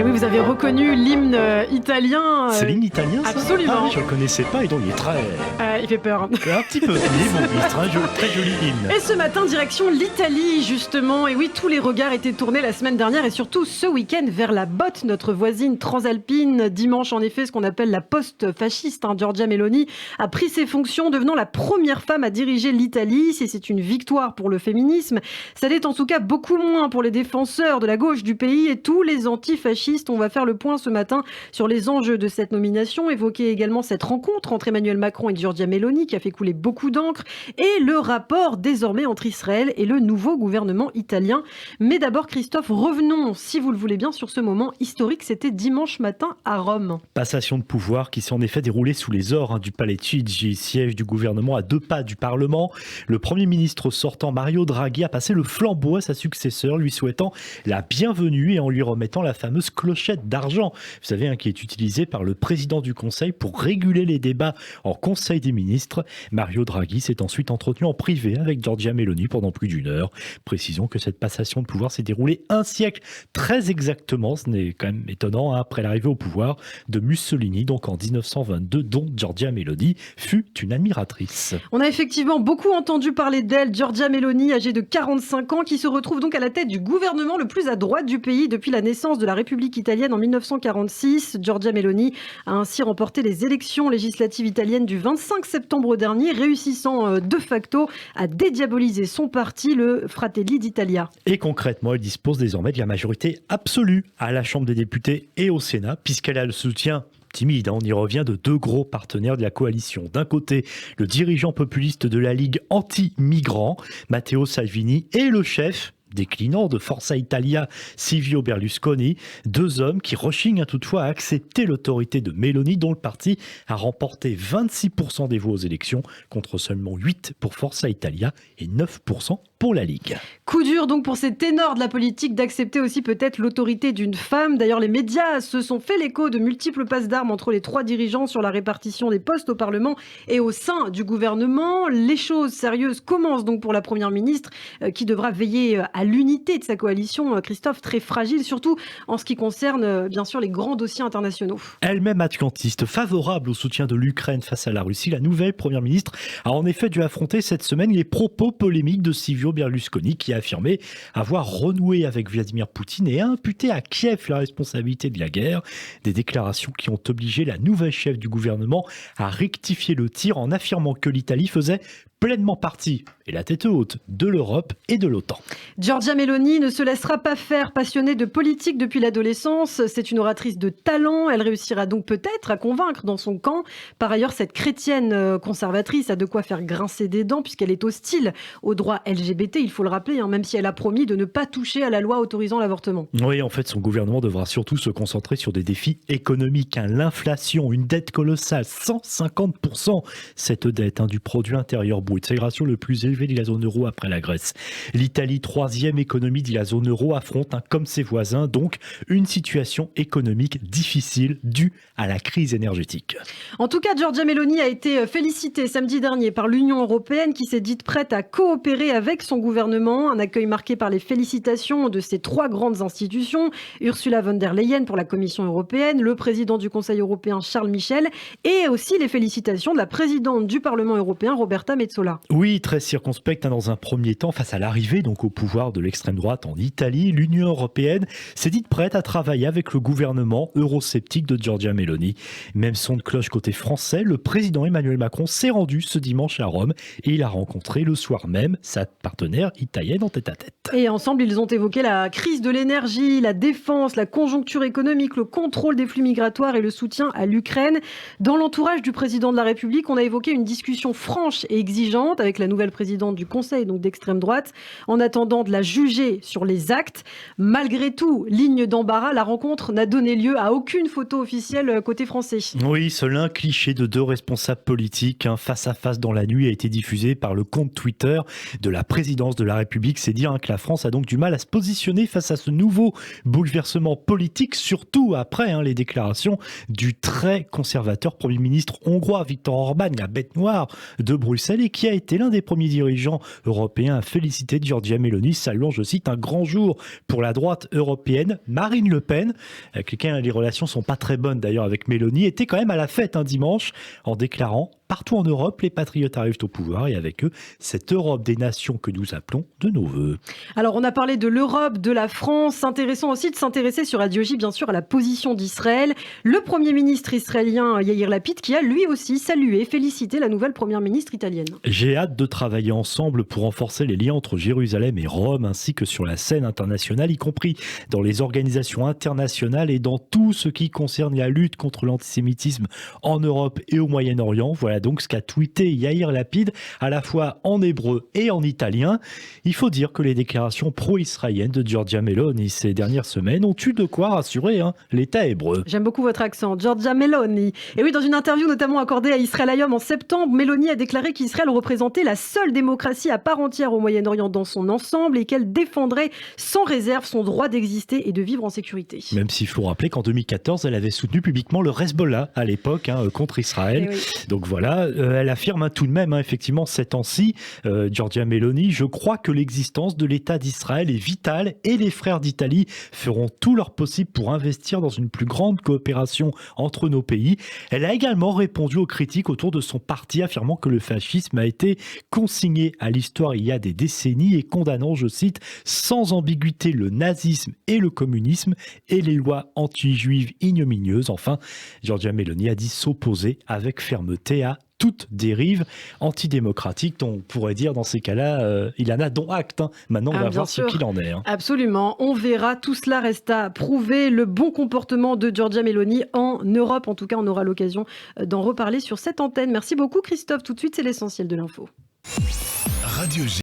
Et oui, vous avez reconnu l'hymne italien. C'est l'hymne italien, ça? Absolument. Ah, je ne le connaissais pas et donc il est très... Il fait peur. Un petit peu, mais bon, il est très joli hymne. Et ce matin, direction l'Italie, justement. Et oui, tous les regards étaient tournés la semaine dernière et surtout ce week-end vers la botte, notre voisine transalpine. Dimanche, en effet, ce qu'on appelle la post-fasciste, Giorgia Meloni, a pris ses fonctions, devenant la première femme à diriger l'Italie. Si c'est une victoire pour le féminisme, ça l'est en tout cas beaucoup moins pour les défenseurs de la gauche du pays et tous les antifascistes. On va faire le point ce matin sur les enjeux de cette nomination, évoquer également cette rencontre entre Emmanuel Macron et Giorgia Meloni qui a fait couler beaucoup d'encre et le rapport désormais entre Israël et le nouveau gouvernement italien. Mais d'abord, Christophe, revenons, si vous le voulez bien, sur ce moment historique. C'était dimanche matin à Rome. Passation de pouvoir qui s'est en effet déroulée sous les ors du Palais Chigi, siège du gouvernement à 2 pas du Parlement. Le Premier ministre sortant Mario Draghi a passé le flambeau à sa successeur, lui souhaitant la bienvenue et en lui remettant la fameuse clochette d'argent. Vous savez, qui est utilisée par le président du Conseil pour réguler les débats en Conseil des ministres. Mario Draghi s'est ensuite entretenu en privé avec Giorgia Meloni pendant plus d'1 heure. Précisons que cette passation de pouvoir s'est déroulée 1 siècle très exactement, ce n'est quand même étonnant, après l'arrivée au pouvoir de Mussolini, donc en 1922, dont Giorgia Meloni fut une admiratrice. On a effectivement beaucoup entendu parler d'elle, Giorgia Meloni, âgée de 45 ans, qui se retrouve donc à la tête du gouvernement le plus à droite du pays depuis la naissance de la République italienne en 1946. Giorgia Meloni a ainsi remporté les élections législatives italiennes du 25 septembre dernier, réussissant de facto à dédiaboliser son parti, le Fratelli d'Italia. Et concrètement, elle dispose désormais de la majorité absolue à la Chambre des députés et au Sénat, puisqu'elle a le soutien timide, on y revient, de 2 gros partenaires de la coalition. D'un côté, le dirigeant populiste de la Ligue anti-migrants, Matteo Salvini, et le chef déclinant de Forza Italia, Silvio Berlusconi, 2 hommes qui rechignent toutefois à accepter l'autorité de Meloni, dont le parti a remporté 26% des voix aux élections, contre seulement 8% pour Forza Italia et 9% pour la Ligue. Coup dur donc pour ces ténors de la politique d'accepter aussi peut-être l'autorité d'une femme. D'ailleurs, les médias se sont fait l'écho de multiples passes d'armes entre les 3 dirigeants sur la répartition des postes au Parlement et au sein du gouvernement. Les choses sérieuses commencent donc pour la Première ministre qui devra veiller à l'unité de sa coalition, Christophe, très fragile, surtout en ce qui concerne bien sûr les grands dossiers internationaux. Elle-même atlantiste, favorable au soutien de l'Ukraine face à la Russie, la nouvelle Première ministre a en effet dû affronter cette semaine les propos polémiques de Silvio Berlusconi qui a affirmé avoir renoué avec Vladimir Poutine et a imputé à Kiev la responsabilité de la guerre. Des déclarations qui ont obligé la nouvelle chef du gouvernement à rectifier le tir en affirmant que l'Italie faisait pleinement partie, et la tête haute, de l'Europe et de l'OTAN. Giorgia Meloni ne se laissera pas faire. Passionnée de politique depuis l'adolescence, c'est une oratrice de talent. Elle réussira donc peut-être à convaincre dans son camp. Par ailleurs, cette chrétienne conservatrice a de quoi faire grincer des dents puisqu'elle est hostile aux droits LGBT, il faut le rappeler, même si elle a promis de ne pas toucher à la loi autorisant l'avortement. Oui, en fait, son gouvernement devra surtout se concentrer sur des défis économiques. L'inflation, une dette colossale, 150%. Cette dette du produit intérieur brut, c'est le ratio le plus élevé de la zone euro après la Grèce. L'Italie, 3e économie de la zone euro, affronte, comme ses voisins, donc une situation économique difficile due à la crise énergétique. En tout cas, Giorgia Meloni a été félicitée samedi dernier par l'Union européenne qui s'est dite prête à coopérer avec son gouvernement. Un accueil marqué par les félicitations de ces 3 grandes institutions, Ursula von der Leyen pour la Commission européenne, le président du Conseil européen Charles Michel et aussi les félicitations de la présidente du Parlement européen Roberta Metsola. Oui, très circonspecte dans un premier temps face à l'arrivée donc au pouvoir de l'extrême droite en Italie. L'Union européenne s'est dite prête à travailler avec le gouvernement eurosceptique de Giorgia Meloni. Même son de cloche côté français, le président Emmanuel Macron s'est rendu ce dimanche à Rome et il a rencontré le soir même sa partenaire italienne en tête-à-tête. Et ensemble, ils ont évoqué la crise de l'énergie, la défense, la conjoncture économique, le contrôle des flux migratoires et le soutien à l'Ukraine. Dans l'entourage du président de la République, on a évoqué une discussion franche et exigeante avec la nouvelle présidente du Conseil, donc d'extrême droite, en attendant de la juger sur les actes. Malgré tout, ligne d'embarras, la rencontre n'a donné lieu à aucune photo officielle côté français. Oui, seul un cliché de 2 responsables politiques face à face dans la nuit a été diffusé par le compte Twitter de la présidence de la République. C'est dire que la France a donc du mal à se positionner face à ce nouveau bouleversement politique, surtout après les déclarations du très conservateur Premier ministre hongrois Viktor Orban, la bête noire de Bruxelles, et qui a été l'un des premiers dirigeants européens à féliciter Giorgia Meloni, saluant, je cite, un grand jour pour la droite européenne. Marine Le Pen, avec lequel les relations sont pas très bonnes d'ailleurs avec Meloni, était quand même à la fête un dimanche en déclarant: partout en Europe, les patriotes arrivent au pouvoir et avec eux, cette Europe des nations que nous appelons de nos voeux. Alors, on a parlé de l'Europe, de la France. Intéressant aussi de s'intéresser sur Radio J, bien sûr, à la position d'Israël. Le Premier ministre israélien Yair Lapid qui a lui aussi salué, félicité la nouvelle Première ministre italienne. J'ai hâte de travailler ensemble pour renforcer les liens entre Jérusalem et Rome, ainsi que sur la scène internationale, y compris dans les organisations internationales et dans tout ce qui concerne la lutte contre l'antisémitisme en Europe et au Moyen-Orient. Voilà donc ce qu'a tweeté Yair Lapid, à la fois en hébreu et en italien. Il faut dire que les déclarations pro-israéliennes de Giorgia Meloni ces dernières semaines ont eu de quoi rassurer l'État hébreu. J'aime beaucoup votre accent, Giorgia Meloni. Et oui, dans une interview notamment accordée à Israël Hayom en septembre, Meloni a déclaré qu'Israël représentait la seule démocratie à part entière au Moyen-Orient dans son ensemble et qu'elle défendrait sans réserve son droit d'exister et de vivre en sécurité. Même s'il faut rappeler qu'en 2014, elle avait soutenu publiquement le Hezbollah à l'époque contre Israël. Oui. Donc voilà, elle affirme tout de même, effectivement, ces temps-ci, Giorgia Meloni, je crois que l'existence de l'État d'Israël est vitale et les frères d'Italie feront tout leur possible pour investir dans une plus grande coopération entre nos pays. Elle a également répondu aux critiques autour de son parti, affirmant que le fascisme a été consigné à l'histoire il y a des décennies et condamnant, je cite, sans ambiguïté le nazisme et le communisme et les lois anti-juives ignominieuses. Enfin, Giorgia Meloni a dit s'opposer avec fermeté à toute dérive antidémocratique. On pourrait dire dans ces cas-là, il en a dont acte. Maintenant, on va voir ce qu'il en est. Absolument, on verra. Tout cela reste à prouver. Le bon comportement de Giorgia Meloni en Europe. En tout cas, on aura l'occasion d'en reparler sur cette antenne. Merci beaucoup Christophe. Tout de suite, c'est l'essentiel de l'info. Radio G.